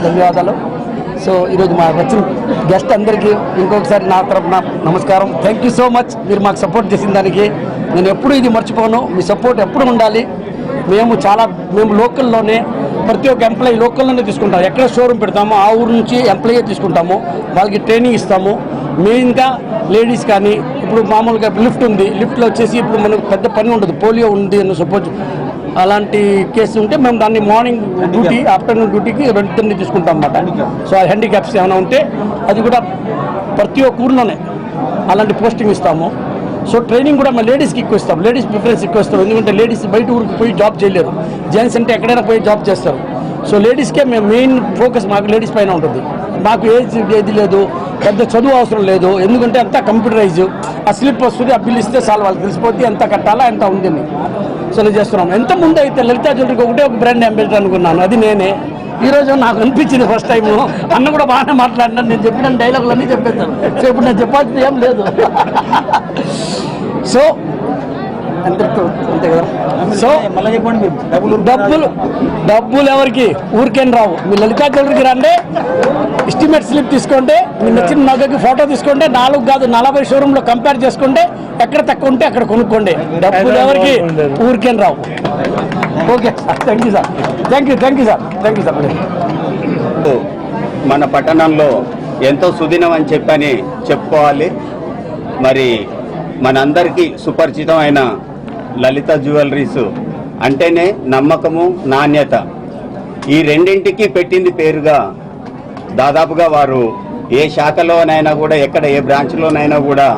ధన్యవాదాలు. సో ఈరోజు మా వచ్చిన గెస్ట్ అందరికీ ఇంకొకసారి నా తరఫున నమస్కారం. Thank you so much. మీరు మాకు సపోర్ట్ చేసిన దానికి నేను ఎప్పుడు ఇది మర్చిపోను. మీ సపోర్ట్ ఎప్పుడు ఉండాలి. మేము లోకల్లోనే ప్రతి ఒక్క ఎంప్లాయీ లోకల్లోనే తీసుకుంటాము. ఎక్కడ షోరూమ్ పెడతామో ఆ ఊరు నుంచి ఎంప్లాయీ తీసుకుంటాము. వాళ్ళకి ట్రైనింగ్ ఇస్తాము. మెయిన్గా లేడీస్ కానీ ఇప్పుడు మామూలుగా లిఫ్ట్ ఉంది, లిఫ్ట్లో వచ్చేసి ఇప్పుడు మనకు పెద్ద పని ఉండదు, పోలియో ఉంది అని సపోజ్ అలాంటి కేసు ఉంటే మేము దాన్ని మార్నింగ్ డ్యూటీ ఆఫ్టర్నూన్ డ్యూటీకి రెండుని తీసుకుంటాం అన్నమాట. సో ఆ హ్యాండిక్యాప్స్ ఏమైనా ఉంటే అది కూడా ప్రతి ఒక్క ఊర్లోనే అలాంటి పోస్టింగ్ ఇస్తాము. సో ట్రైనింగ్ కూడా మా లేడీస్కి ఎక్కువ ఇస్తాం. లేడీస్ ప్రిఫరెన్స్ ఎక్కువ ఇస్తాం. ఎందుకంటే లేడీస్ బయట ఊరికి పోయి జాబ్ చేయలేరు. జెంట్స్ అంటే ఎక్కడైనా పోయి జాబ్ చేస్తారు. సో లేడీస్కే మేము మెయిన్ ఫోకస్ మాకు లేడీస్ పైన ఉంటుంది. మాకు ఏది లేదు, పెద్ద చదువు అవసరం లేదు. ఎందుకంటే అంతా కంప్యూటరైజ్. ఆ స్లిప్ వస్తుంది, ఆ బిల్ ఇస్తే చాలు, వాళ్ళకి తెలిసిపోతే ఎంత కట్టాలా ఎంత ఉందని. సో నేను చేస్తున్నాం. ఎంత ముందు అయితే లలితా జ్యువెలరీకి ఒక బ్రాండ్ అంబాసిడర్ అనుకున్నాను, అది నేనే. ఈరోజు నాకు అనిపించింది ఫస్ట్ టైము. అన్న కూడా బాగానే మాట్లాడినాను. నేను చెప్పిన డైలాగులు అన్నీ చెప్పేస్తాను. సో ఇప్పుడు నేను చెప్పాల్సింది ఏం లేదు. సో అంతే కదా. సో డబ్బులు ఎవరికి ఊరికేం రావు. మీ లలితా జ్యువెలరీకి రండి, ఎస్టిమేట్ స్లిప్ తీసుకోండి, మీ నచ్చిన నగకి ఫోటో తీసుకోండి. 4 కాదు 40 షోరూంలో కంపేర్ చేసుకోండి. ఎక్కడ తక్కువ ఉంటే అక్కడ కొనుక్కోండి. డబ్బులు ఎవరికి ఊరికేం రావు. Okay sir, thank you sir. Thank you sir. మన పట్టణంలో ఎంతో సుదినం అని చెప్పని చెప్పుకోవాలి. మరి మనందరికీ సుపరిచితమైన లలిత జ్యువెలరీస్ అంటేనే నమ్మకము, నాణ్యత. ఈ రెండింటికి పెట్టింది పేరుగా. దాదాపుగా వారు ఏ శాఖలోనైనా కూడా, ఎక్కడ ఏ బ్రాంచ్లోనైనా కూడా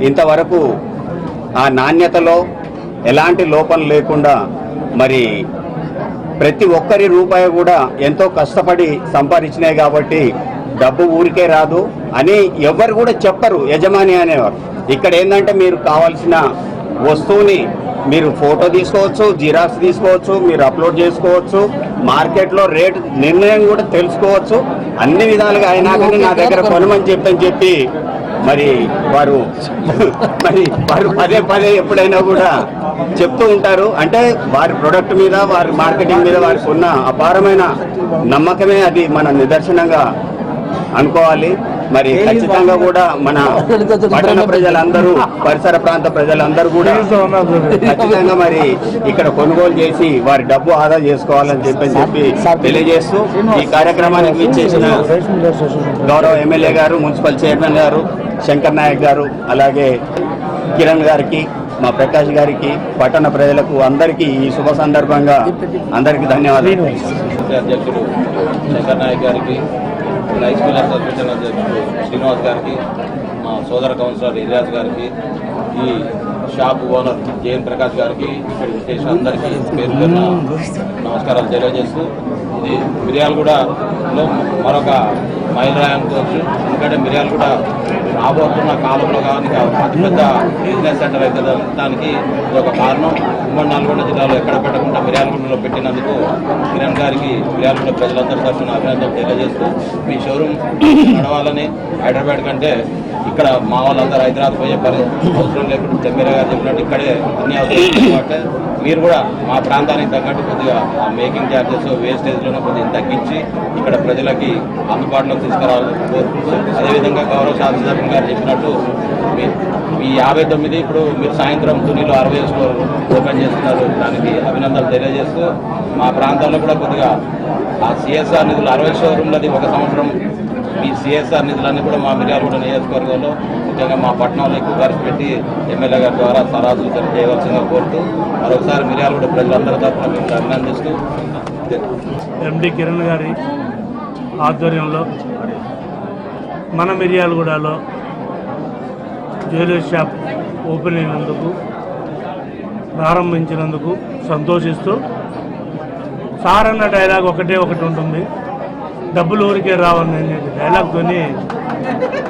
ఇంతవరకు ఆ నాణ్యతలో ఎలాంటి లోపం లేకుండా మరి ప్రతి ఒక్కరి రూపాయి కూడా ఎంతో కష్టపడి సంపాదించినాయి. కాబట్టి డబ్బు ఊరికే రాదు అని ఎవరు కూడా చెప్పరు యజమాని అనేవారు. ఇక్కడ ఏంటంటే మీరు కావాల్సిన వస్తువుని మీరు ఫోటో తీసుకోవచ్చు, జిరాక్స్ తీసుకోవచ్చు, మీరు అప్లోడ్ చేసుకోవచ్చు, మార్కెట్లో రేటు నిర్ణయం కూడా తెలుసుకోవచ్చు. అన్ని విధాలుగా అయినా కానీ నా దగ్గర కొనమని చెప్పి మరి వారు పదే ఎప్పుడైనా కూడా చెప్తూ ఉంటారు. అంటే వారి ప్రొడక్ట్ మీద, వారి మార్కెటింగ్ మీద వారికి ఉన్న అపారమైన నమ్మకమే అది మన నిదర్శనంగా అనుకోవాలి. మరి ఖచ్చితంగా కూడా మన పట్టణ ప్రజలందరూ, పరిసర ప్రాంత ప్రజలందరూ కూడా ఖచ్చితంగా మరి ఇక్కడ కొనుగోలు చేసి వారి డబ్బు ఆదా చేసుకోవాలని చెప్పి తెలియజేస్తూ ఈ కార్యక్రమానికి విచ్చేసిన గౌరవ ఎమ్మెల్యే గారు, మున్సిపల్ చైర్మన్ గారు, శంకర్ నాయక్ గారు, అలాగే కిరణ్ గారికి, మా ప్రకాష్ గారికి, పట్టణ ప్రజలకు అందరికీ ఈ శుభ సందర్భంగా అందరికీ ధన్యవాదాలు. అధ్యక్షుడు శంకర్ నాయక్ గారికి, రైస్ మిల్ అసోసియేషన్ అధ్యక్షుడు శ్రీనివాస్ గారికి, మా సోదర కౌన్సిలర్ ఇలియాస్ గారికి, ఈ షాప్ ఓనర్ జేఎన్ ప్రకాష్ గారికి, ఇక్కడ విశేష అందరికీ పేరు పేరున నమస్కారాలు తెలియజేస్తూ, ఇది మిర్యాలగూడలో మరొక మైలురాయి అనుకోవచ్చు. ఎందుకంటే మిర్యాలగూడ రాబోతున్న కాలంలో కానీ అతిపెద్ద బిజినెస్ సెంటర్ అయితే దానికి ఇది ఒక కారణం. ఉమ్మడి నల్గొండ జిల్లాలో ఎక్కడ పెట్టకుండా మిర్యాలగూడలో పెట్టినందుకు కిరణ్ గారికి మిర్యాలగూడ ప్రజలందరి తరఫున అభినందనలు తెలియజేస్తూ, మీ షోరూమ్ నడవాలని హైదరాబాద్ కంటే ఇక్కడ మా వాళ్ళందరూ హైదరాబాద్ పోయే అవసరం లేకుండా చెమ్మీర గారు చెప్పినట్టు ఇక్కడే అన్ని అవసరం కాబట్టి మీరు కూడా మా ప్రాంతానికి తగ్గట్టు కొద్దిగా ఆ మేకింగ్ ఛార్జెస్, వేస్టేజ్లను కొద్దిగా తగ్గించి ఇక్కడ ప్రజలకి అందుబాటులోకి తీసుకురావాలని కోరుకుంటూ, అదేవిధంగా గౌరవ శాసనసభ్యులు గారు చెప్పినట్టు ఈ 59 ఇప్పుడు మీరు సాయంత్రం తునిలో 60 స్టోర్ ఓపెన్ చేస్తున్నారు. దానికి అభినందనలు తెలియజేస్తూ, మా ప్రాంతాల్లో కూడా కొద్దిగా ఆ సిఎస్ఆర్ నిధులు 60 షోరూమ్లది ఒక సంవత్సరం ఈ సిఎస్ఆర్ నిధులన్నీ కూడా మా మిర్యాలగూడ నియోజకవర్గంలో ముఖ్యంగా మా పట్టణంలో ఎక్కువ ఖర్చు పెట్టి ఎమ్మెల్యే గారి ద్వారా సరాసులు చేయవలసిందిగా కోరుతూ మరొకసారి మిర్యాలగూడ ప్రజలందరి తరఫున మేము అభినందిస్తూ, ఎండి కిరణ్ గారి ఆధ్వర్యంలో మన మిర్యాలగూడలో జ్యువెలరీ షాప్ ఓపెన్ అయినందుకు, ప్రారంభించినందుకు సంతోషిస్తూ, సార్ అన్న డైలాగ్ ఒకటి ఉంటుంది, డబ్బులు ఊరికే రావని డైలాగ్తో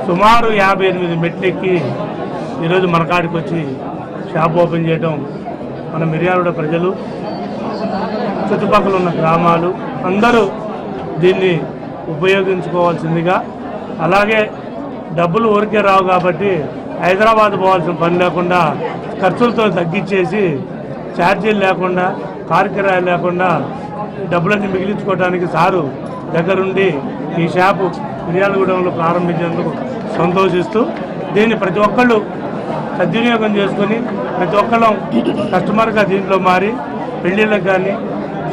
సుమారు 58 మెట్లెక్కి ఈరోజు మన కాడికి వచ్చి షాప్ ఓపెన్ చేయడం మన మిర్యాలగూడ ప్రజలు, చుట్టుపక్కల ఉన్న గ్రామాలు అందరూ దీన్ని ఉపయోగించుకోవాల్సిందిగా, అలాగే డబ్బులు ఊరికే రావు కాబట్టి హైదరాబాద్ పోవాల్సిన పని లేకుండా ఖర్చులతో తగ్గించేసి ఛార్జీలు లేకుండా, కారు కిరాయి లేకుండా డబ్బులన్నీ మిగిలించుకోవడానికి సారు దగ్గరుండి ఈ షాపు మిర్యాలగూడెంలో ప్రారంభించేందుకు సంతోషిస్తూ దీన్ని ప్రతి ఒక్కళ్ళు సద్వినియోగం చేసుకొని ప్రతి ఒక్కళ్ళం కస్టమర్గా దీంట్లో మారి పెళ్ళిళ్ళకి కానీ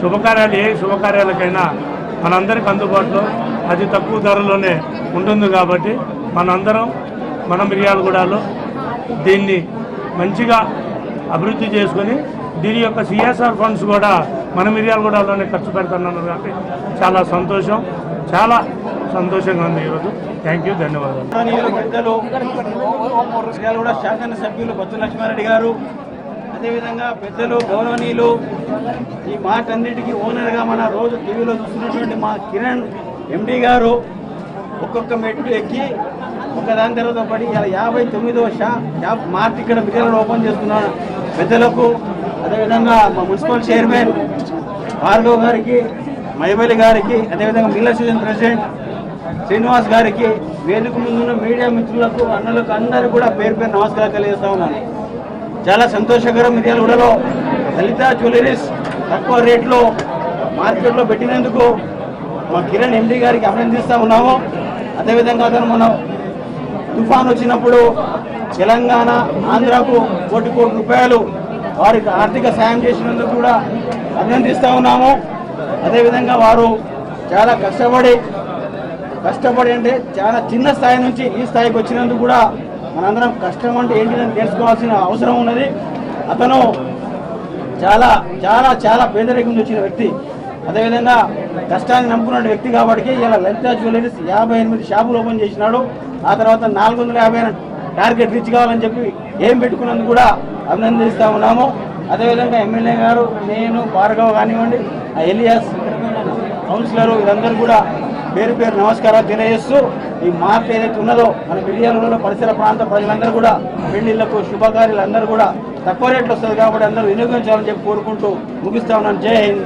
శుభకార్యాలు ఏ శుభకార్యాలకైనా మనందరికి అందుబాటులో అతి తక్కువ ధరలోనే ఉంటుంది కాబట్టి మనందరం మన మిర్యాలగూడలో దీన్ని మంచిగా అభివృద్ధి చేసుకొని దీని యొక్క సిఎస్ఆర్ ఫండ్స్ కూడా మన మిర్యాలగూడలోనే ఖర్చు పెడుతున్నారు కాబట్టి చాలా సంతోషంగా ఉంది ఈరోజు. థ్యాంక్ యూ, ధన్యవాదాలు. పెద్దలు మిర్యాలగూడ శాసనసభ్యులు బొత్స లక్ష్మారెడ్డి గారు, అదేవిధంగా పెద్దలు గౌరవనీయులు ఈ మాటన్నిటికీ ఓనర్గా మన రోజు టీవీలో చూస్తున్నటువంటి మా కిరణ్ ఎండి గారు ఒక్కొక్క మెట్టు ఎక్కి ఒకదాని తర్వాత పడి ఇలా 59వ షాప్ మార్చి ఇక్కడ మిర్యాలలో ఓపెన్ చేస్తున్న పెద్దలకు, అదేవిధంగా మా మున్సిపల్ చైర్మన్ భార్గవ్ గారికి, మైబలి గారికి, అదేవిధంగా మిల్ అసోసియేషన్ ప్రెసిడెంట్ శ్రీనివాస్ గారికి, వేదిక ముందున్న మీడియా మిత్రులకు, అన్నలకు అందరూ కూడా పేరు పేరు నమస్కారం తెలియజేస్తా ఉన్నాను. చాలా సంతోషకరం మిర్యాలగూడలో లలిత జ్యువెలరీస్ తక్కువ రేట్లో మార్కెట్లో పెట్టినందుకు మా కిరణ్ ఎండి గారికి అభినందిస్తూ ఉన్నాము. అదేవిధంగా అతను మనం తుఫాన్ వచ్చినప్పుడు తెలంగాణ ఆంధ్రాకు కోటి రూపాయలు వారికి ఆర్థిక సాయం చేసినందుకు కూడా అభినందిస్తూ ఉన్నాము. అదేవిధంగా వారు చాలా కష్టపడి అంటే చాలా చిన్న స్థాయి నుంచి ఈ స్థాయికి వచ్చినందుకు కూడా మనందరం కష్టం అంటే ఏంటిదని తెలుసుకోవాల్సిన అవసరం ఉన్నది. అతను చాలా చాలా చాలా పేదరికం నుంచి వచ్చిన వ్యక్తి, అదేవిధంగా కష్టాన్ని నమ్ముకున్న వ్యక్తి కాబట్టి ఇలా లలిత జ్యువెలరీస్ 58 షాపులు ఓపెన్ చేసినాడు. ఆ తర్వాత 450 టార్గెట్ రీచ్ కావాలని చెప్పి ఏం పెట్టుకున్నందుకు కూడా అభినందిస్తూ ఉన్నాము. అదేవిధంగా ఎమ్మెల్యే గారు, నేను, భార్గవ్ కానివ్వండి, ఎలియాస్ కౌన్సిలరు, వీరందరూ కూడా పేరు పేరు నమస్కారాలు తెలియజేస్తూ ఈ మార్పు ఏదైతే ఉన్నదో మన మిర్యాలగూడలో పరిసర ప్రాంత ప్రజలందరూ కూడా పెళ్లిళ్లకు శుభకార్యాలు అందరూ కూడా తక్కువ రేట్లు వస్తుంది కాబట్టి అందరూ వినియోగించాలని చెప్పి కోరుకుంటూ ముగిస్తా ఉన్నాను. జై హింద్.